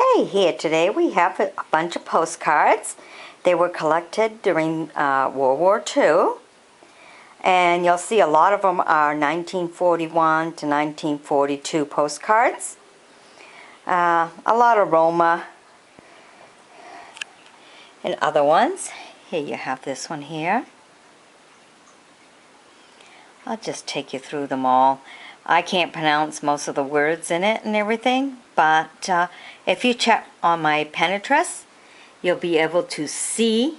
Okay, here today we have a bunch of postcards. They were collected during World War II, and you'll see a lot of them are 1941 to 1942 postcards. A lot of Roma and other ones. Here you have this one here. I'll just take you through them all. I can't pronounce most of the words in it and everything, but if you check on my Pinterest, you'll be able to see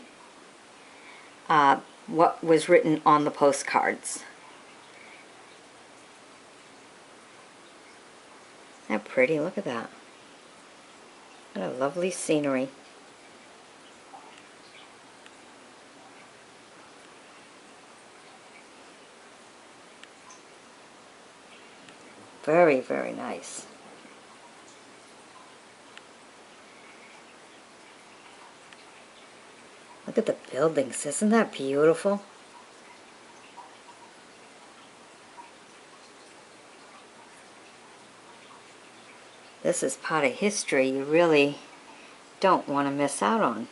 what was written on the postcards. Isn't that pretty? Look at that. What a lovely scenery. Very, very nice. Look at the buildings. Isn't that beautiful? This is part of history you really don't want to miss out on.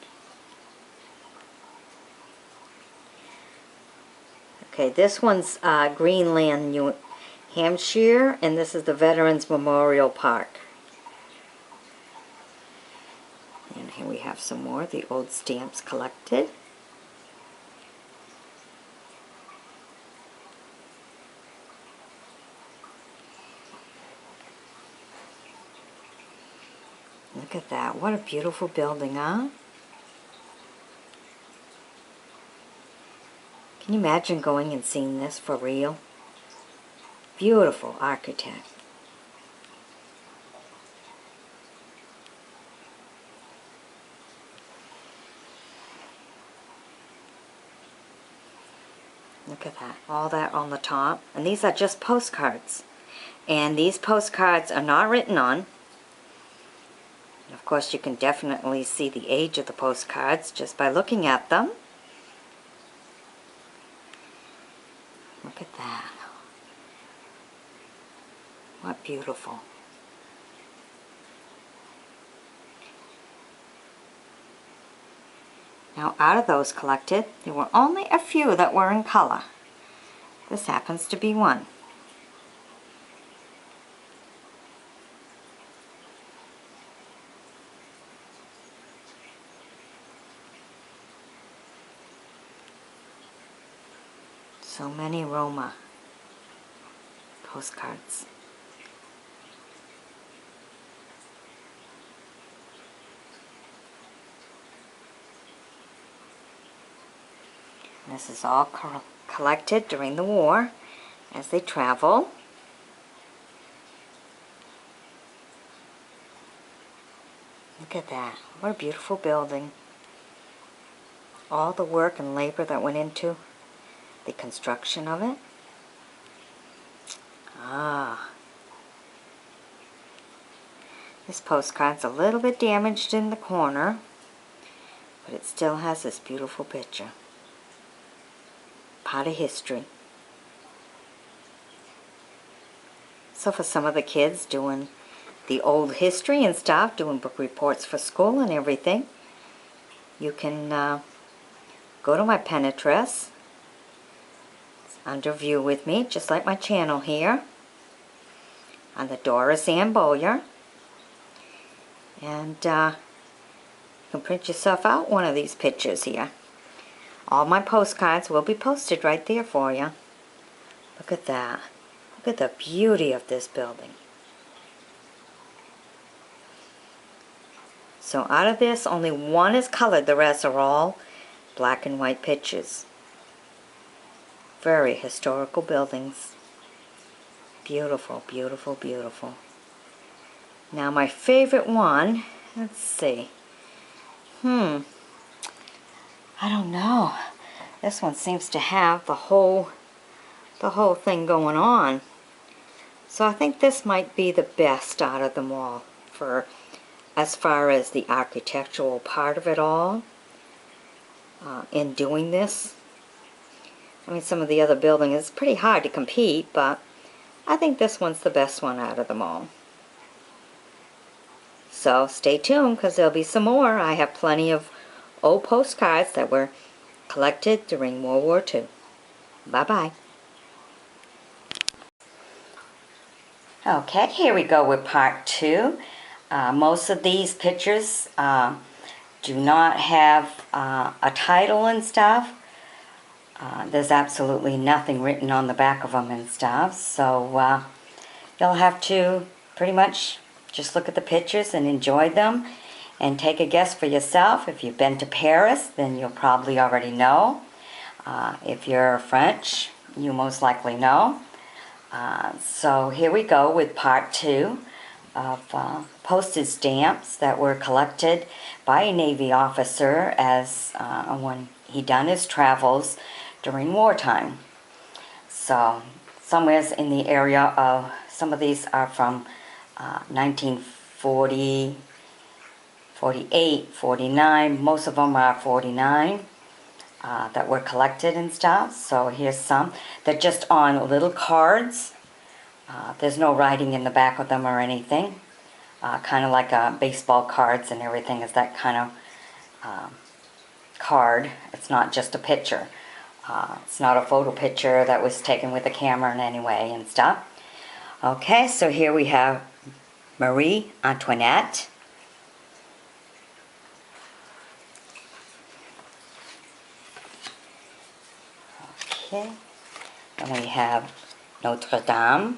Okay, this one's Greenland, New Hampshire, and this is the Veterans Memorial Park. And here we have some more of the old stamps collected. Look at that. What a beautiful building, huh? Can you imagine going and seeing this for real? Beautiful architect. Look at that. All that on the top. And these are just postcards. And these postcards are not written on. And of course, you can definitely see the age of the postcards just by looking at them. Look at that. What beautiful. Now, out of those collected, there were only a few that were in color. This happens to be one. So many Roma postcards. This is all collected during the war as they travel. Look at that. What a beautiful building. All the work and labor that went into the construction of it. This postcard's a little bit damaged in the corner, but it still has this beautiful picture. Part of history. So for some of the kids doing the old history and stuff, doing book reports for school and everything, you can go to my Pinterest. It's under View with Me, just like my channel here, on the Doris Ann Bowyer. And you can print yourself out one of these pictures here. All my postcards will be posted right there for you. Look at that. Look at the beauty of this building. So out of this, only one is colored. The rest are all black and white pictures. Very historical buildings. Beautiful, beautiful, beautiful. Now my favorite one, let's see. I don't know. This one seems to have the whole thing going on. So I think this might be the best out of them all for as far as the architectural part of it all in doing this. I mean, some of the other buildings, it's pretty hard to compete, but I think this one's the best one out of them all. So stay tuned because there'll be some more. I have plenty of old postcards that were collected during World War II. Bye-bye. Okay, here we go with part 2. Most of these pictures do not have a title and stuff. There's absolutely nothing written on the back of them and stuff, so you'll have to pretty much just look at the pictures and enjoy them and take a guess for yourself. If you've been to Paris, then you'll probably already know. If you're French, you most likely know. So here we go with part 2 of postage stamps that were collected by a Navy officer as when he done his travels during wartime. So somewhere in the area of, some of these are from 1940, 48, 49, most of them are 49 that were collected and stuff. So here's some. They're just on little cards. There's no writing in the back of them or anything. Kind of like baseball cards and everything is that kind of card. It's not just a picture. It's not a photo picture that was taken with a camera in any way and stuff. Okay, so here we have Marie Antoinette. Okay, and we have Notre Dame.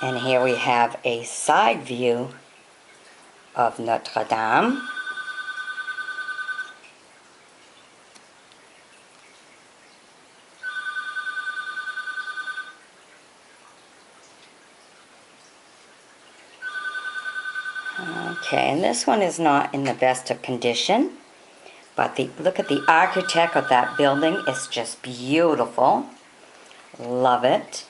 And here we have a side view of Notre Dame. Okay, and this one is not in the best of condition, but look at the architect of that building. It's just beautiful. Love it.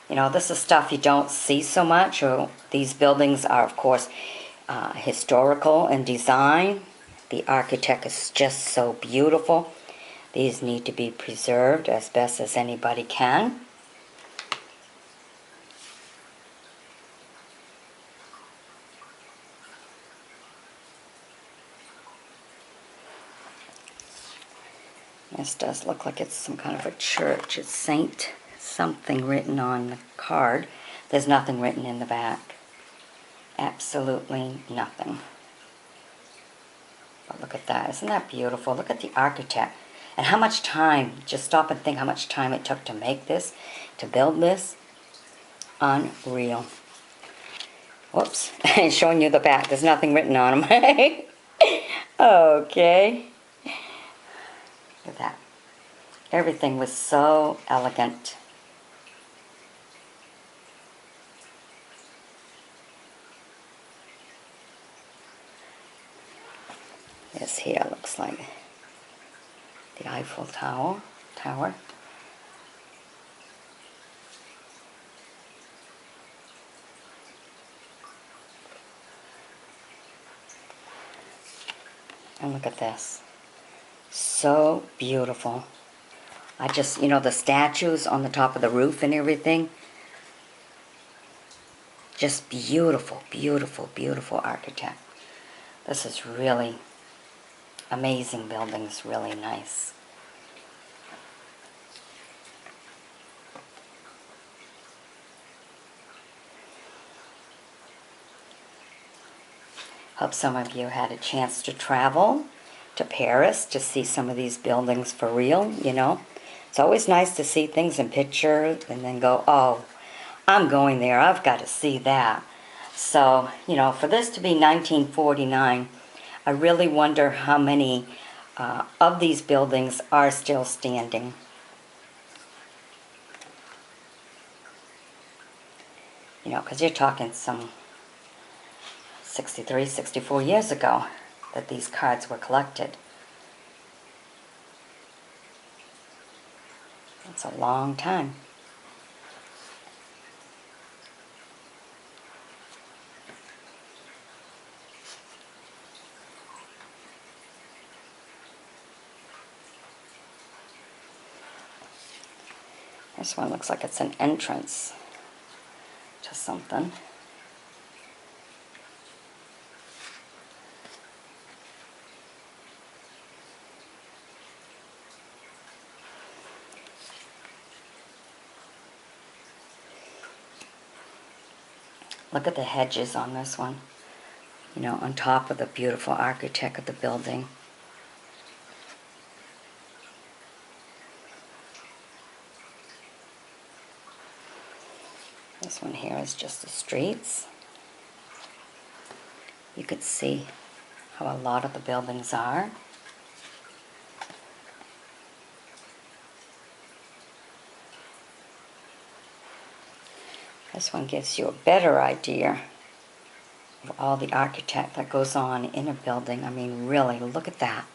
You know, this is stuff you don't see so much. These buildings are, of course, historical in design. The architect is just so beautiful. These need to be preserved as best as anybody can. This does look like it's some kind of a church. It's Saint something written on the card. There's nothing written in the back. Absolutely nothing. But look at that. Isn't that beautiful? Look at the architect. And how much time, just stop and think how much time it took to make this, to build this. Unreal. Whoops. Showing you the back. There's nothing written on them. Okay. Look at that. Everything was so elegant. This here looks like the Eiffel Tower. And look at this. So beautiful. I just, you know, the statues on the top of the roof and everything. Just beautiful, beautiful, beautiful architect. This is really amazing buildings, really nice. Hope some of you had a chance to travel to Paris to see some of these buildings for real, you know. It's always nice to see things in pictures and then go, oh, I'm going there, I've got to see that. So, you know, for this to be 1949, I really wonder how many of these buildings are still standing. You know, because you're talking some 63, 64 years ago that these cards were collected. It's a long time. This one looks like it's an entrance to something. Look at the hedges on this one, you know, on top of the beautiful architect of the building. This one here is just the streets. You could see how a lot of the buildings are. This one gives you a better idea of all the architect that goes on in a building. I mean, really, look at that.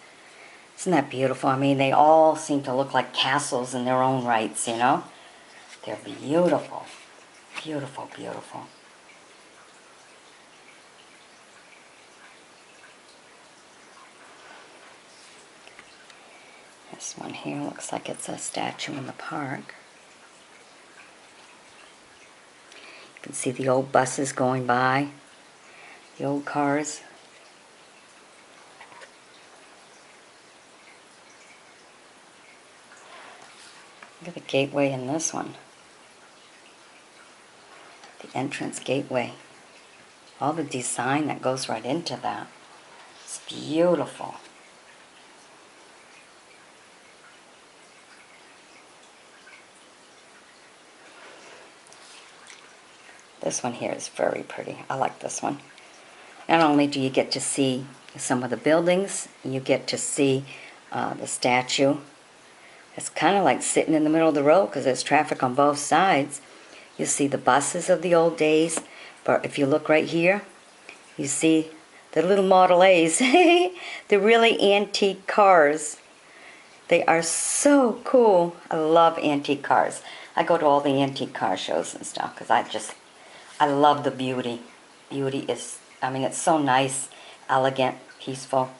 Isn't that beautiful? I mean, they all seem to look like castles in their own rights, you know? They're beautiful. Beautiful, beautiful. This one here looks like it's a statue in the park. You can see the old buses going by, the old cars. Look at the gateway in this one. The entrance gateway. All the design that goes right into that. It's beautiful. This one here is very pretty. I like this one. Not only do you get to see some of the buildings, you get to see the statue. It's kind of like sitting in the middle of the road because there's traffic on both sides. You see the buses of the old days, but if you look right here, you see the little Model A's. They're really antique cars. They are so cool. I love antique cars. I go to all the antique car shows and stuff because I love the beauty. Beauty is, I mean, it's so nice, elegant, peaceful.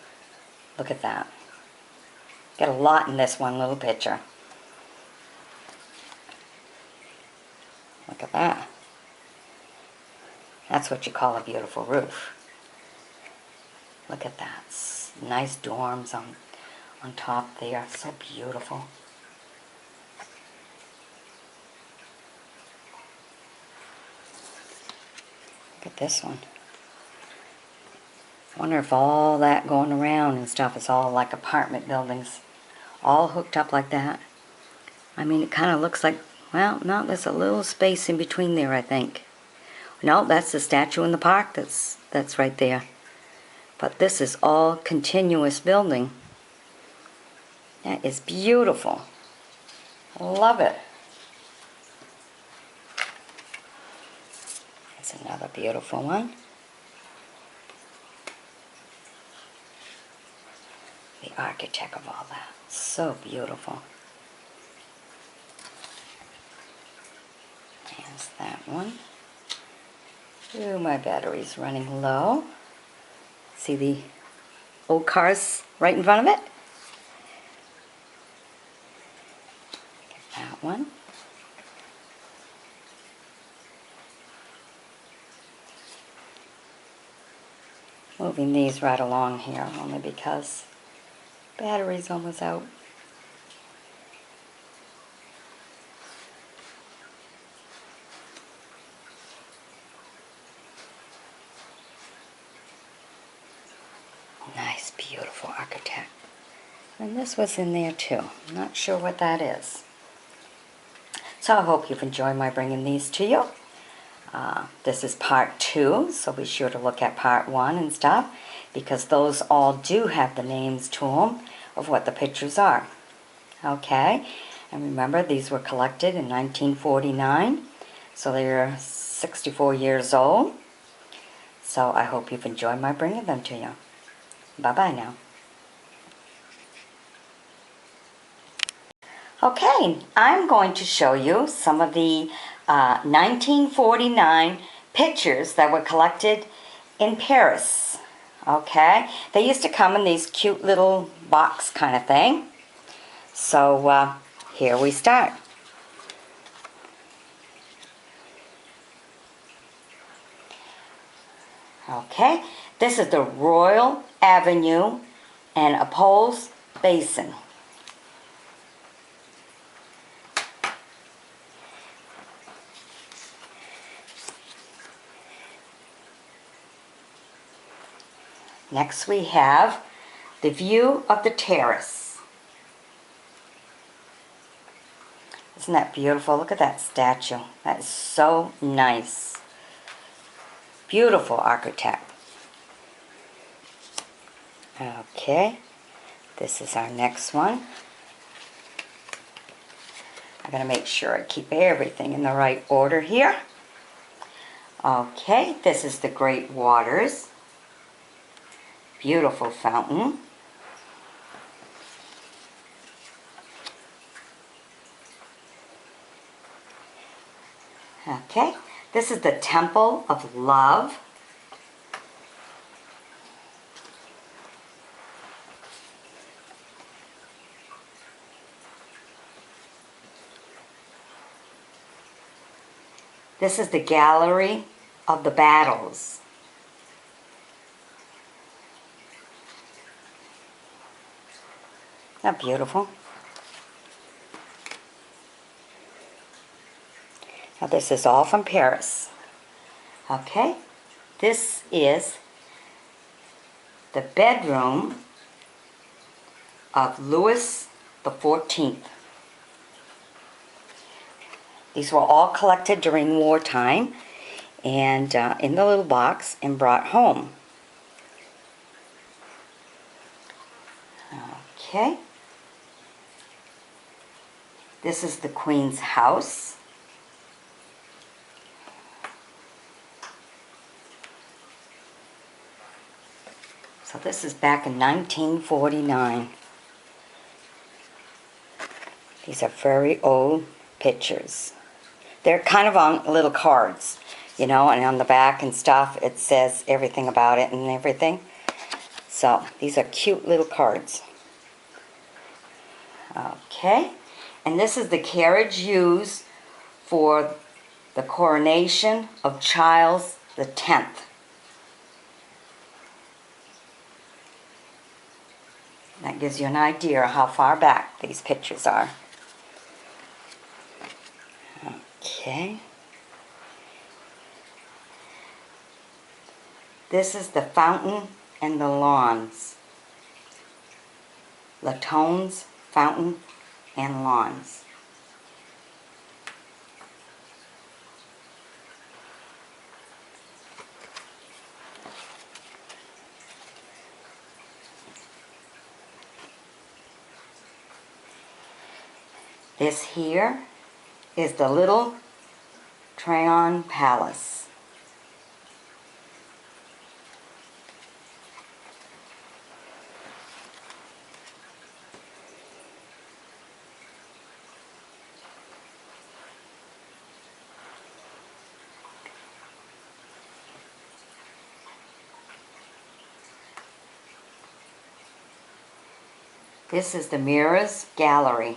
Look at that. Get a lot in this one little picture. Look at that. That's what you call a beautiful roof. Look at that. Nice dorms on top there. So beautiful. Look at this one. I wonder if all that going around and stuff is all like apartment buildings. All hooked up like that. I mean, it kind of looks like, well, no, there's a little space in between there, I think. No, that's the statue in the park that's right there. But this is all continuous building. That is beautiful. I love it. That's another beautiful one. The architect of all that. So beautiful. There's that one. Ooh, my battery's running low. See the old cars right in front of it? Get that one. Moving these right along here only because battery's almost out. Nice, beautiful architect. And this was in there too. I'm not sure what that is. So I hope you've enjoyed my bringing these to you. This is part 2, so be sure to look at part 1 and stuff, because those all do have the names to them of what the pictures are. Okay, and remember these were collected in 1949, so they're 64 years old. So I hope you've enjoyed my bringing them to you. Bye-bye now. Okay, I'm going to show you some of the 1949 pictures that were collected in Paris. Okay, they used to come in these cute little box kind of thing. So here we start. Okay, this is the Royal Avenue and Apollo's Basin. Next we have the view of the terrace. Isn't that beautiful? Look at that statue. That is so nice. Beautiful architect. Okay, this is our next one. I'm going to make sure I keep everything in the right order here. Okay, this is the Great Waters. Beautiful fountain. Okay, this is the Temple of Love. This is the Gallery of the Battles. Isn't that beautiful? Now this is all from Paris. Okay, this is the bedroom of Louis XIV. These were all collected during wartime and in the little box and brought home. Okay. This is the Queen's house. So this is back in 1949. These are very old pictures. They're kind of on little cards, you know, and on the back and stuff it says everything about it and everything. So these are cute little cards. Okay, and this is the carriage used for the coronation of Charles X. That gives you an idea of how far back these pictures are. Okay. This is the fountain and the lawns. Latone's Fountain and Lawns. This here is the Little Tryon Palace. This is the Mirrors Gallery.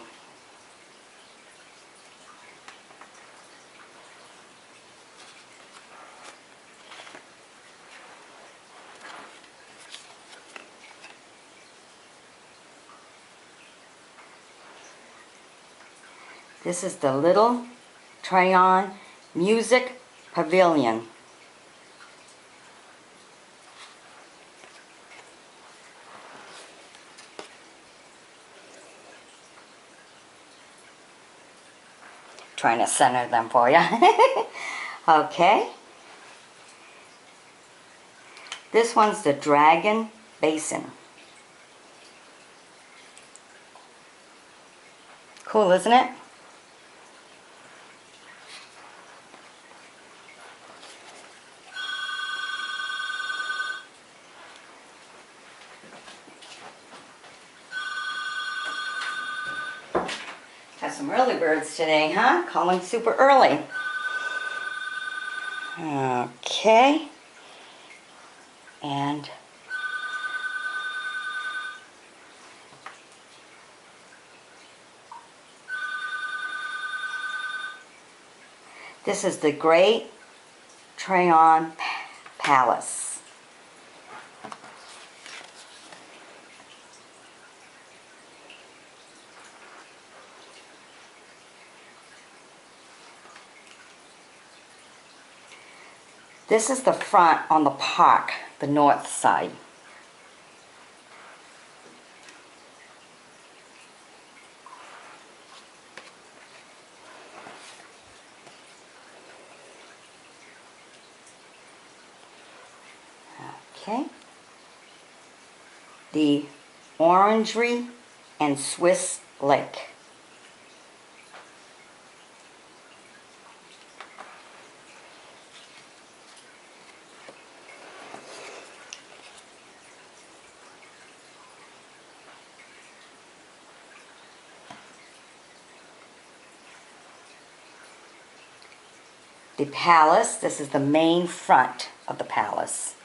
This is the Little Tryon Music Pavilion. Trying to center them for you. Okay. This one's the Dragon Basin. Cool, isn't it? Got some early birds today, huh? Calling super early. Okay. And this is the Great Tryon Palace. This is the front on the park, the north side. Okay. The Orangery and Swiss Lake. The palace, this is the main front of the palace.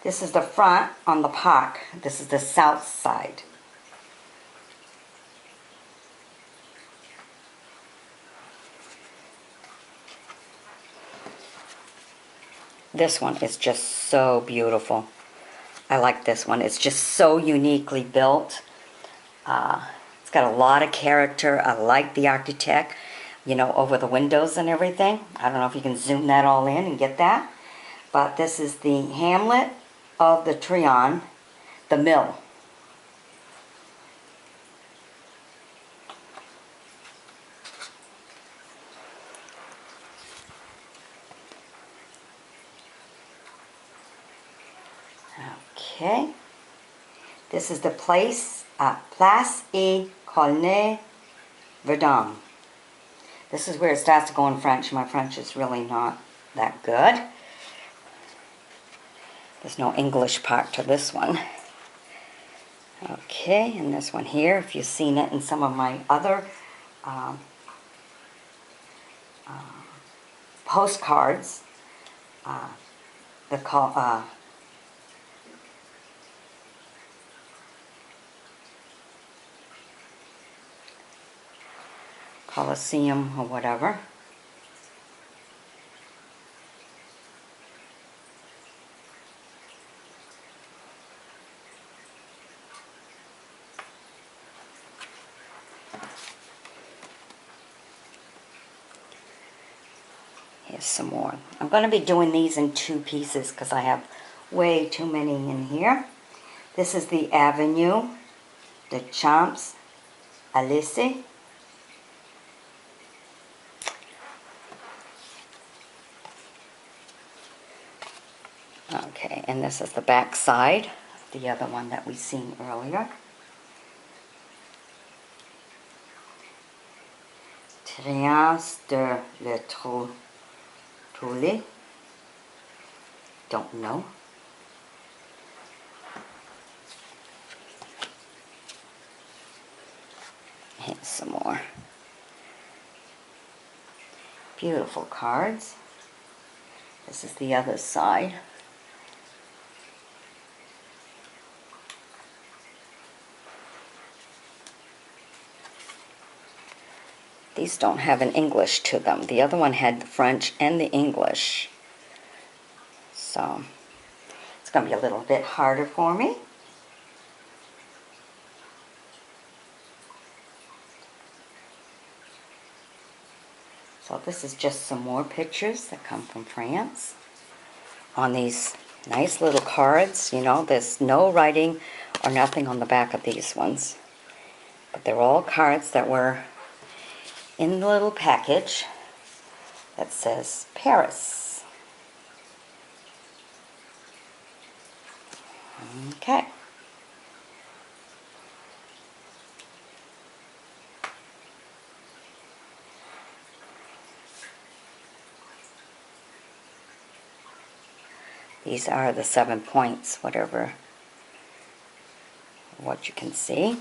This is the front on the park. This is the south side. This one is just so beautiful. I like this one. It's just so uniquely built. It's got a lot of character. I like the architect, you know, over the windows and everything. I don't know if you can zoom that all in and get that. But this is the hamlet of the Trion, the mill. Okay. This is the Place et Colonne-Verdun. This is where it starts to go in French. My French is really not that good. There's no English part to this one. Okay, and this one here, if you've seen it in some of my other postcards, the Colosseum or whatever. Here's some more. I'm going to be doing these in two pieces because I have way too many in here. This is the Avenue de Champs-Élysées. Okay, and this is the back side, the other one that we seen earlier. Triomphe de l'Étoile. Don't know. Here's some more. Beautiful cards. This is the other side. These don't have an English to them. The other one had the French and the English. So, it's going to be a little bit harder for me. So this is just some more pictures that come from France on these nice little cards. You know, there's no writing or nothing on the back of these ones. But they're all cards that were in the little package that says Paris. Okay. These are the 7 points, whatever, what you can see.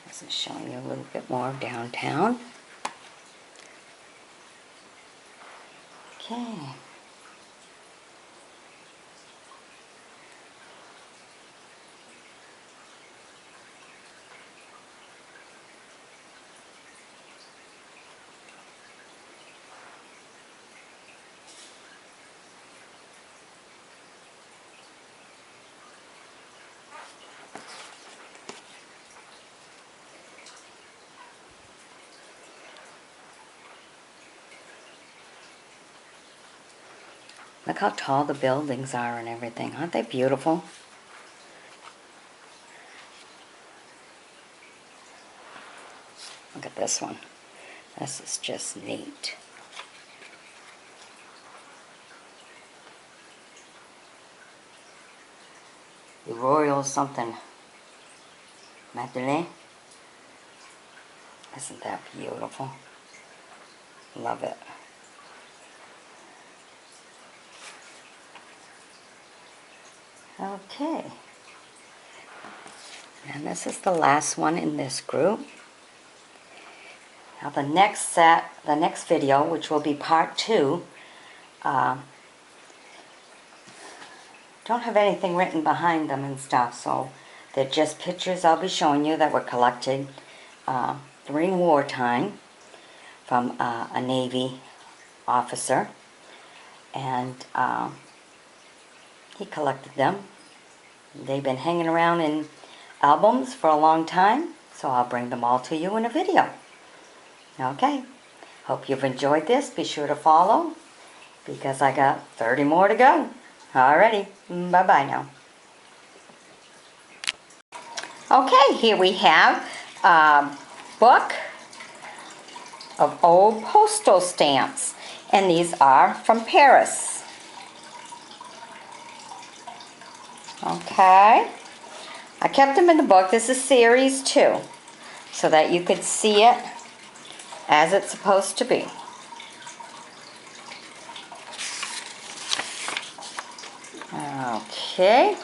This is showing you a little bit more of downtown. Okay. Look how tall the buildings are and everything. Aren't they beautiful? Look at this one. This is just neat. The Royal something. Madeleine. Isn't that beautiful? Love it. Okay. And this is the last one in this group. Now the next video, which will be part 2, don't have anything written behind them and stuff, so they're just pictures I'll be showing you that were collected during wartime from a Navy officer, and he collected them. They've been hanging around in albums for a long time, so I'll bring them all to you in a video. Okay, hope you've enjoyed this. Be sure to follow, because I got 30 more to go. Alrighty, bye-bye now. Okay, here we have a book of old postal stamps, and these are from Paris. Okay, I kept them in the book. This is series 2, so that you could see it as it's supposed to be. Okay,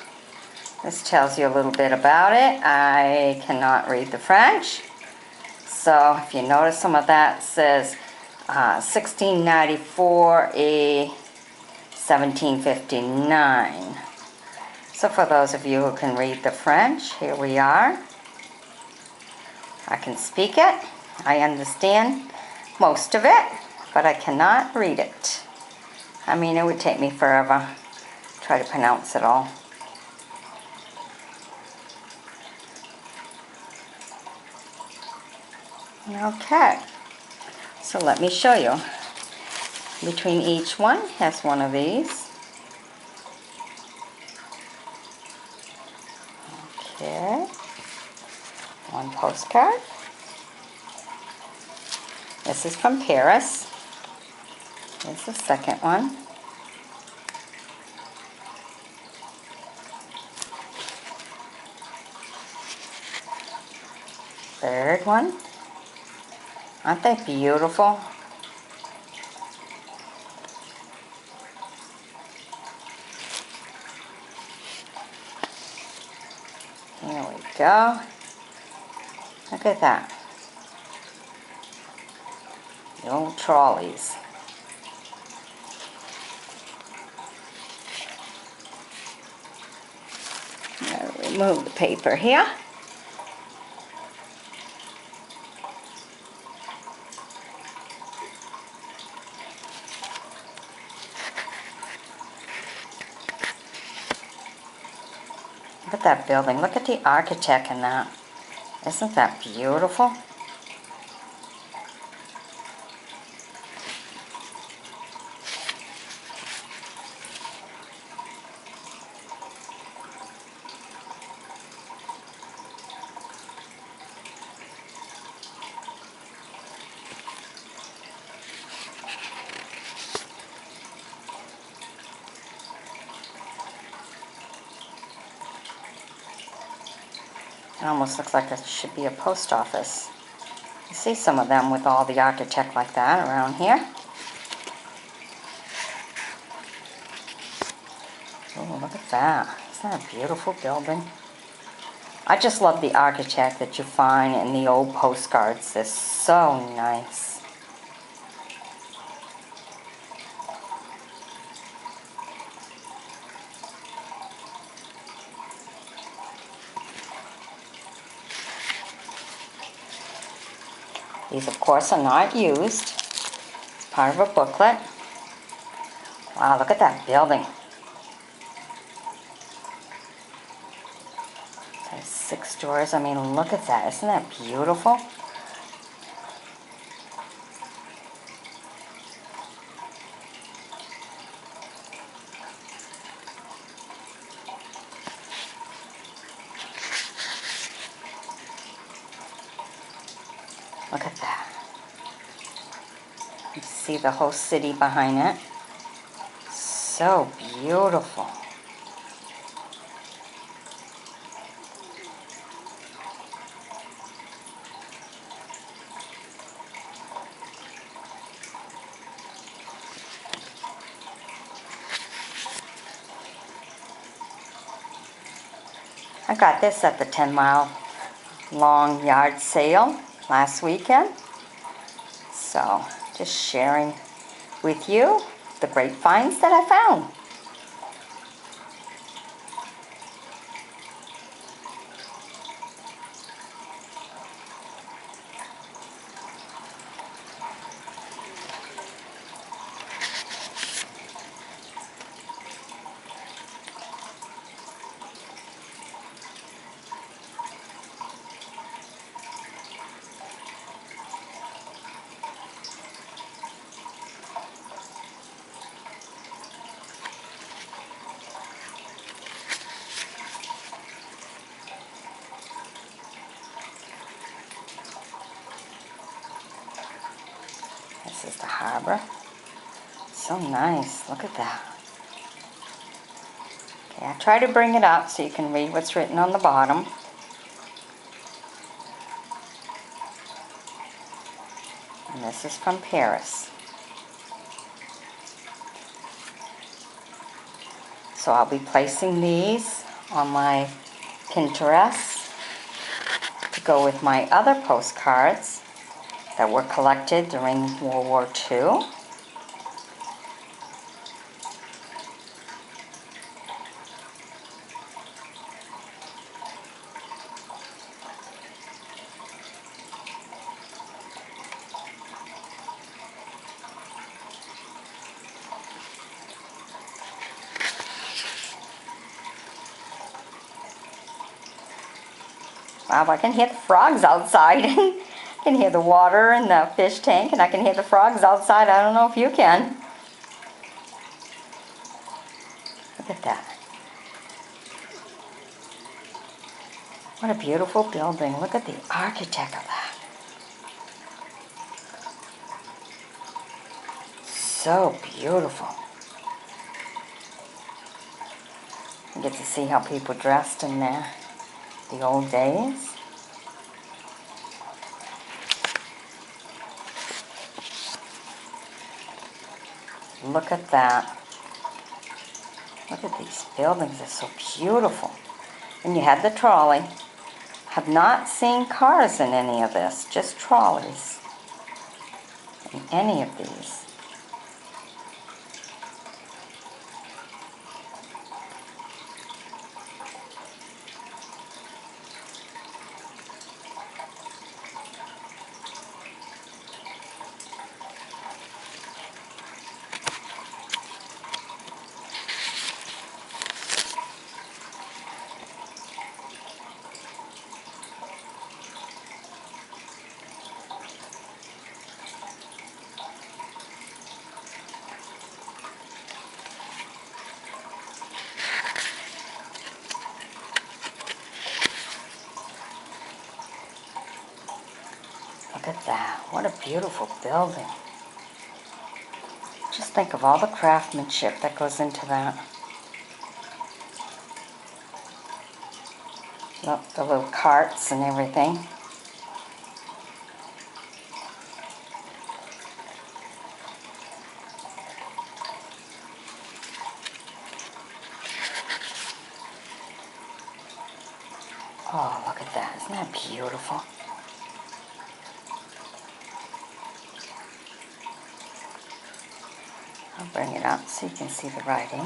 this tells you a little bit about it. I cannot read the French, so if you notice some of that says 1694 et 1759. So for those of you who can read the French, here we are. I can speak it. I understand most of it, but I cannot read it. I mean, it would take me forever to try to pronounce it all. Okay, so let me show you. Between each one has one of these. Okay, one postcard. This is from Paris. Here's the second one. Third one. Aren't they beautiful? Here we go. Look at that. The old trolleys. Now remove the paper here. Look at that building. Look at the architect in that. Isn't that beautiful? It almost looks like it should be a post office. You see some of them with all the architect like that around here. Oh, look at that. Isn't that a beautiful building? I just love the architect that you find in the old postcards. They're so nice. These, of course, are not used. It's part of a booklet. Wow, look at that building. There's 6 doors. I mean, look at that. Isn't that beautiful? Look at that. You see the whole city behind it. So beautiful. I got this at the 10-mile long yard sale last weekend. So just sharing with you the great finds that I found. This is the harbor. So nice. Look at that. Okay, I try to bring it up so you can read what's written on the bottom. And this is from Paris. So I'll be placing these on my Pinterest to go with my other postcards that were collected during World War II. Wow, I can hear the frogs outside. I can hear the water in the fish tank, and I can hear the frogs outside. I don't know if you can. Look at that. What a beautiful building. Look at the architect of that. So beautiful. You get to see how people dressed in the old days. Look at that. Look at these buildings. They're so beautiful. And you had the trolley. Have not seen cars in any of this, just trolleys in any of these. Look at that. What a beautiful building. Just think of all the craftsmanship that goes into that. Look, the little carts and everything. Oh, look at that. Isn't that beautiful? I'll bring it up so you can see the writing.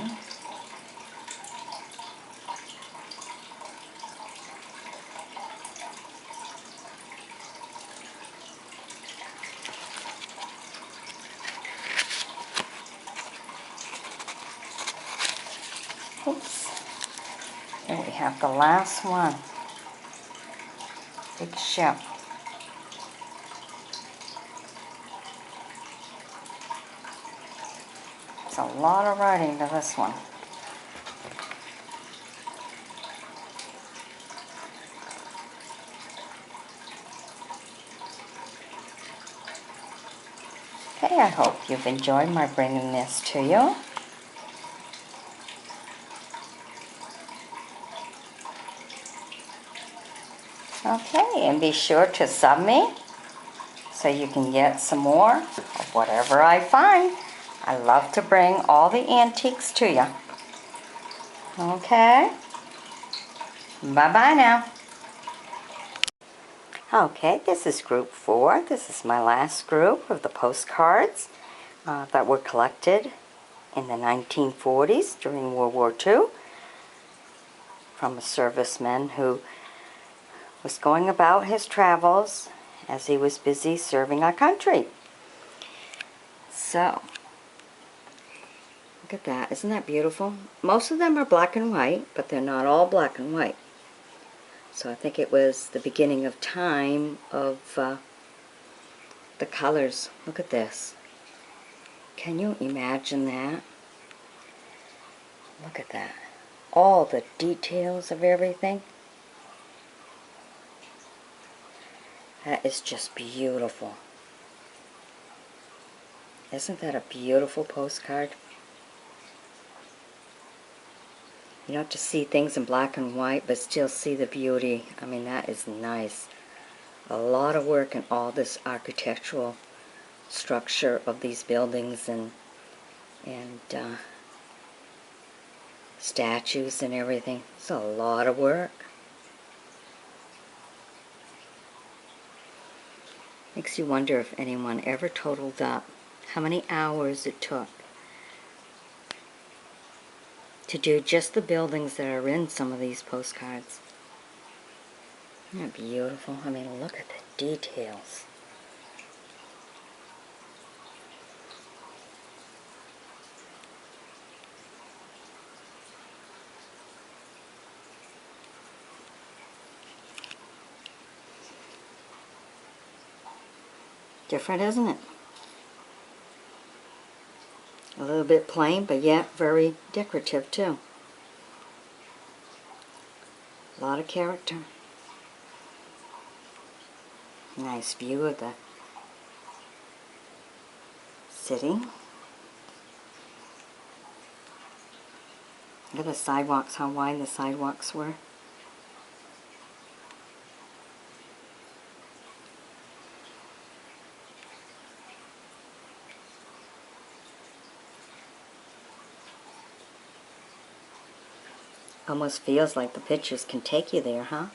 Oops. Here we have the last one. Big ship. It's a lot of writing to this one. Okay, I hope you've enjoyed my bringing this to you. Okay, and be sure to sub me so you can get some more of whatever I find. I love to bring all the antiques to you. Okay, bye-bye now. Okay, this is group 4. This is my last group of the postcards that were collected in the 1940s during World War II from a serviceman who was going about his travels as he was busy serving our country. So, look at that. Isn't that beautiful? Most of them are black and white, but they're not all black and white. So I think it was the beginning of time of the colors. Look at this. Can you imagine that? Look at that. All the details of everything. That is just beautiful. Isn't that a beautiful postcard? You don't have to see things in black and white, but still see the beauty. I mean, that is nice. A lot of work in all this architectural structure of these buildings and statues and everything. It's a lot of work. Makes you wonder if anyone ever totaled up how many hours it took to do just the buildings that are in some of these postcards. Isn't that beautiful? I mean, look at the details. Different, isn't it? A little bit plain, but yet very decorative too. A lot of character. Nice view of the city. Look at the sidewalks, how wide the sidewalks were. Almost feels like the pictures can take you there, huh?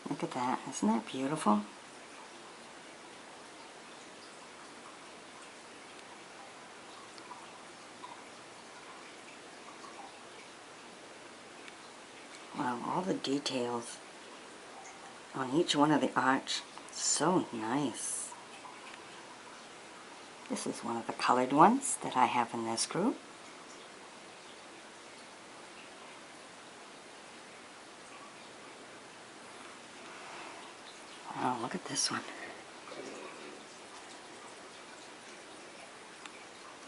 Look at that. Isn't that beautiful? Wow, all the details on each one of the arch. So nice. This is one of the colored ones that I have in this group. Oh, look at this one.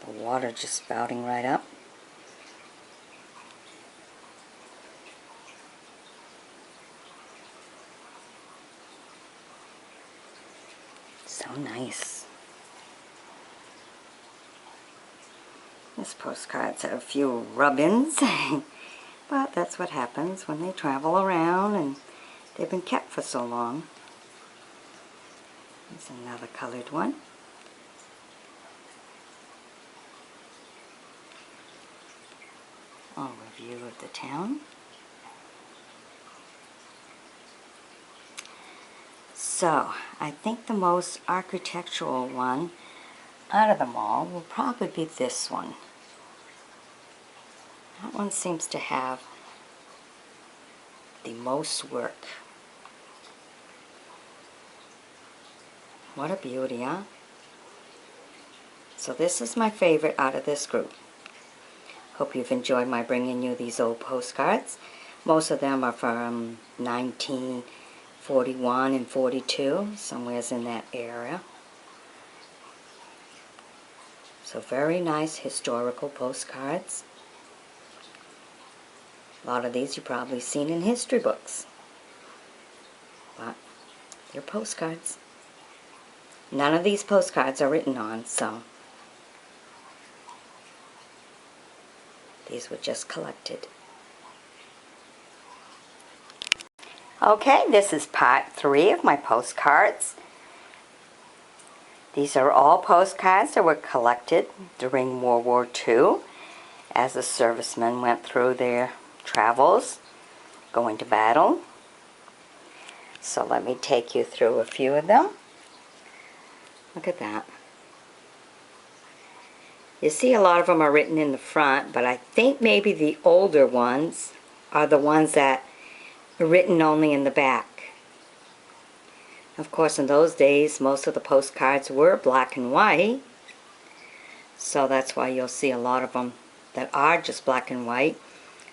The water just spouting right up. So nice. This postcard's had a few rub-ins, but that's what happens when they travel around and they've been kept for so long. There's another colored one. Overview of the town. So, I think the most architectural one out of them all will probably be this one. That one seems to have the most work. What a beauty, huh? So this is my favorite out of this group. Hope you've enjoyed my bringing you these old postcards. Most of them are from 1941 and 42, somewhere's in that area. So very nice historical postcards. A lot of these you've probably seen in history books, but they're postcards. None of these postcards are written on, so these were just collected. Okay, this is part 3 of my postcards. These are all postcards that were collected during World War II as the servicemen went through their travels, going to battle. So let me take you through a few of them. Look at that. You see a lot of them are written in the front, but I think maybe the older ones are the ones that are written only in the back. Of course, in those days, most of the postcards were black and white, so that's why you'll see a lot of them that are just black and white.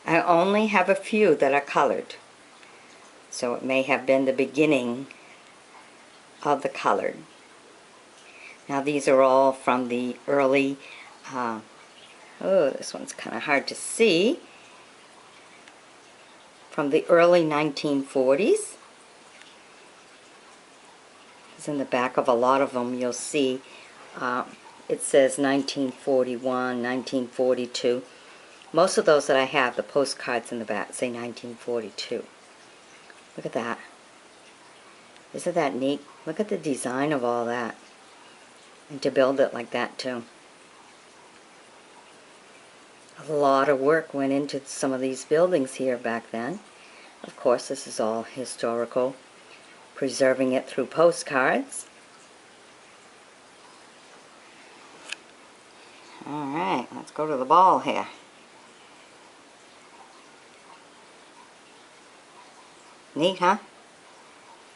I only have a few that are colored, so it may have been the beginning of the colored. Now these are all from the early, oh, this one's kind of hard to see, from the early 1940s. Because in the back of a lot of them you'll see it says 1941, 1942. Most of those that I have, the postcards in the back, say 1942. Look at that. Isn't that neat? Look at the design of all that. And to build it like that too. A lot of work went into some of these buildings here back then. Of course, this is all historical, preserving it through postcards. Alright, let's go to the ball here. Neat, huh?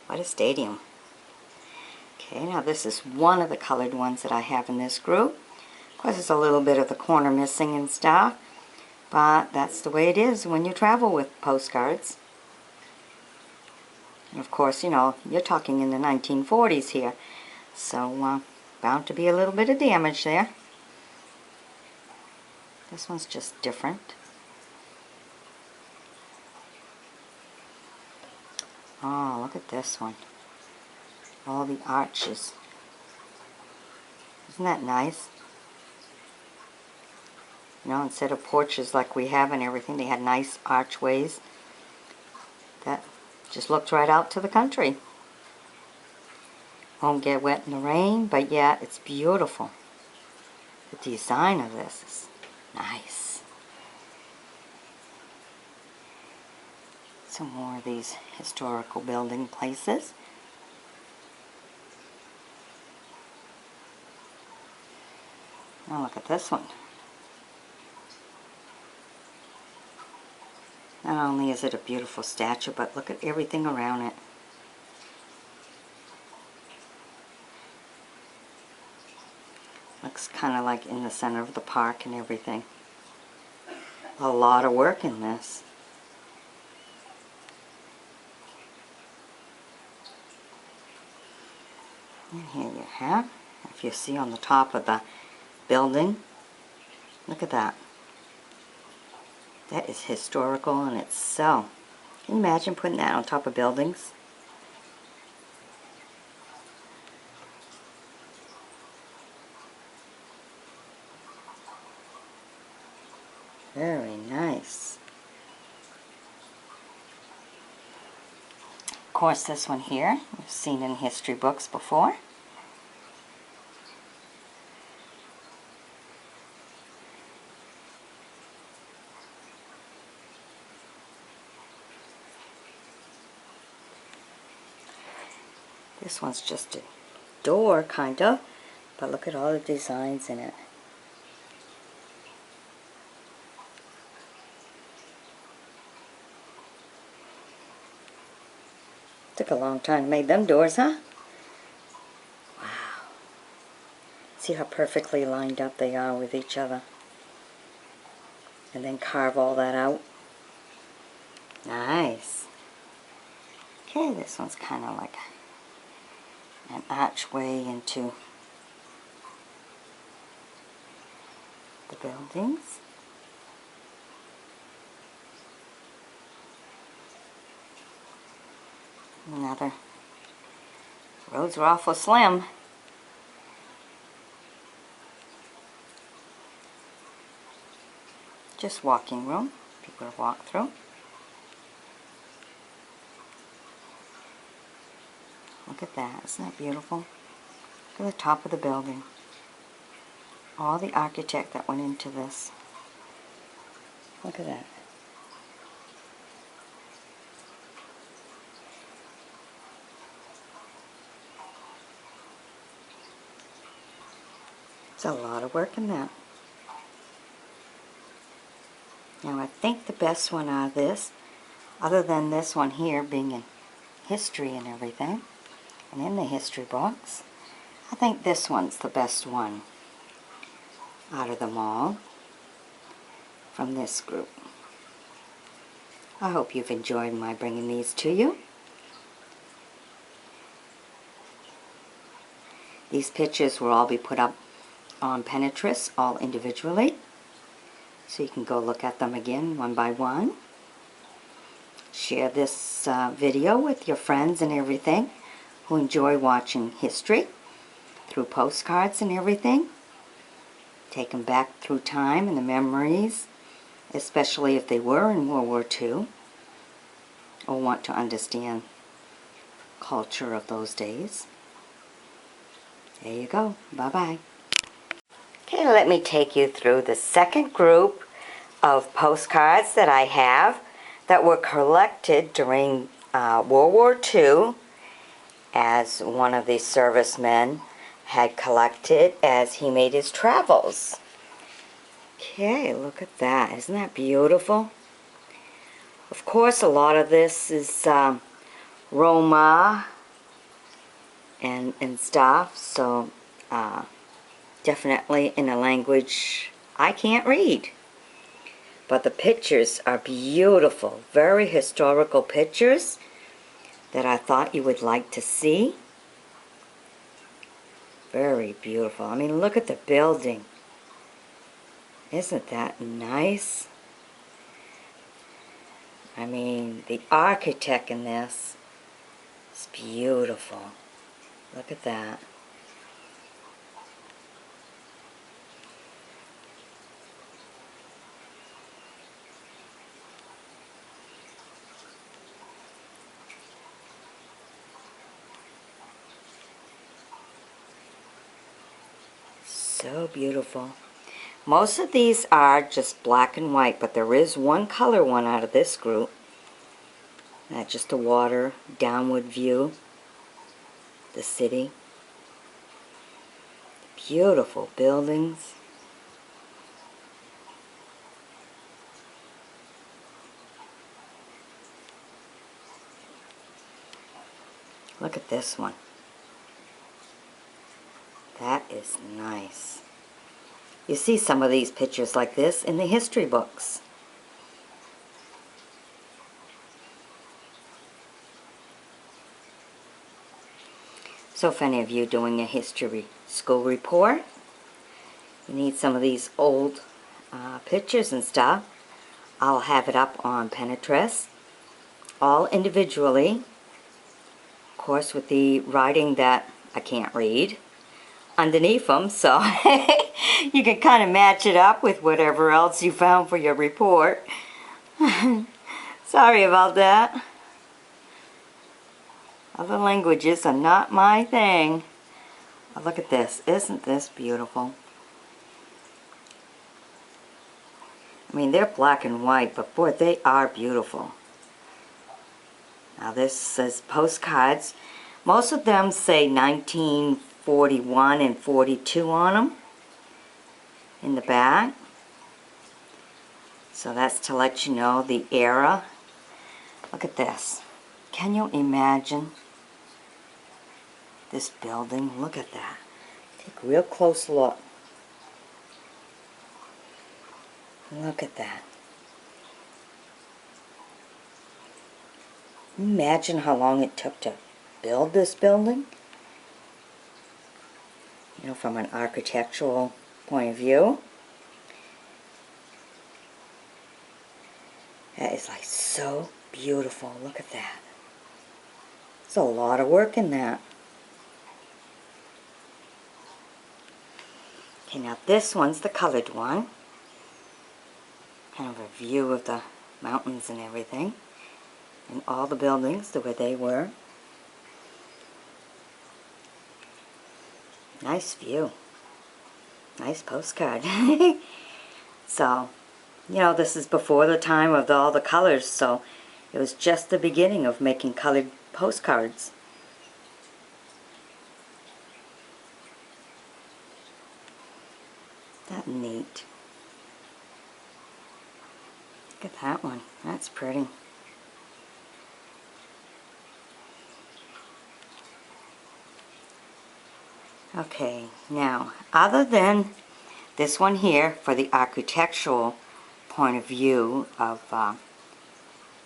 What a stadium. Okay, now this is one of the colored ones that I have in this group. Of course, there's a little bit of the corner missing and stuff, but that's the way it is when you travel with postcards. And of course, you know, you're talking in the 1940s here, so bound to be a little bit of damage there. This one's just different. Oh, look at this one. All the arches. Isn't that nice? You know, instead of porches like we have and everything, they had nice archways that just looked right out to the country. Won't get wet in the rain, but yet it's beautiful. The design of this is nice. Some more of these historical building places. Now look at this one. Not only is it a beautiful statue, but look at everything around it. Looks kind of like in the center of the park and everything. A lot of work in this. And here you have, if you see on the top of the building, look at that. That is historical in itself. Can you imagine putting that on top of buildings? Very nice. Of course, this one here, we've seen in history books before. This one's just a door, kind of, but look at all the designs in it. Took a long time to make them doors, huh? Wow. See how perfectly lined up they are with each other. And then carve all that out. Nice. Okay, this one's kind of like an archway into the buildings. Another. Roads are awful slim. Just walking room. People to walk through. Look at that. Isn't that beautiful? Look at the top of the building. All the architect that went into this. Look at that. There's a lot of work in that. Now I think the best one out of this, other than this one here being in history and everything, and in the history books, I think this one's the best one out of them all from this group. I hope you've enjoyed my bringing these to you. These pictures will all be put up on Pinterest, all individually, so you can go look at them again one by one. Share this video with your friends and everything who enjoy watching history through postcards and everything. Take them back through time and the memories, especially if they were in World War II or want to understand culture of those days. There you go. Bye-bye. Okay, let me take you through the second group of postcards that I have that were collected during World War II, as one of the servicemen had collected as he made his travels. Okay, look at that. Isn't that beautiful? Of course, a lot of this is Roma and stuff, so definitely in a language I can't read. But the pictures are beautiful, very historical pictures that I thought you would like to see. Very beautiful. I mean, look at the building. Isn't that nice? I mean, the architect in this is beautiful. Look at that. So beautiful. Most of these are just black and white, but there is one color one out of this group. That's just a water downward view. The city. Beautiful buildings. Look at this one. That is nice. You see some of these pictures like this in the history books. So if any of you are doing a history school report, you need some of these old pictures and stuff, I'll have it up on Pinterest, all individually, of course with the writing that I can't read underneath them, so you can kind of match it up with whatever else you found for your report. Sorry about that. Other languages are not my thing. Oh, look at this. Isn't this beautiful? I mean, they're black and white, but boy, they are beautiful. Now this says postcards. Most of them say 1941 and 42 on them in the back. So that's to let you know the era. Look at this. Can you imagine this building? Look at that. Take a real close look. Look at that. Imagine how long it took to build this building. You know, from an architectural point of view. That is like so beautiful. Look at that. There's a lot of work in that. Okay, now this one's the colored one. Kind of a view of the mountains and everything. And all the buildings the way they were. Nice view. Nice postcard. So, you know, this is before the time of all the colors, so it was just the beginning of making colored postcards. That's neat. Look at that one. That's pretty. Okay, now, other than this one here for the architectural point of view of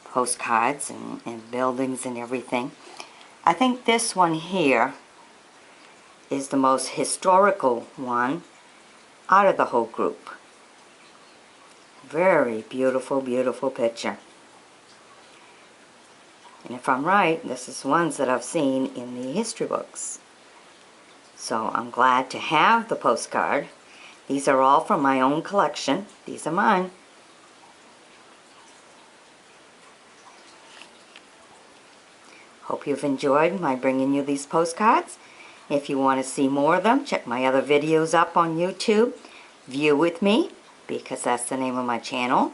postcards and buildings and everything, I think this one here is the most historical one out of the whole group. Very beautiful, beautiful picture. And if I'm right, this is ones that I've seen in the history books. So I'm glad to have the postcard. These are all from my own collection. These are mine. Hope you've enjoyed my bringing you these postcards. If you want to see more of them, check my other videos up on YouTube. View with me, because that's the name of my channel.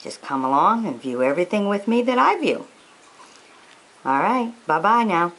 Just come along and view everything with me that I view. Alright, bye-bye now.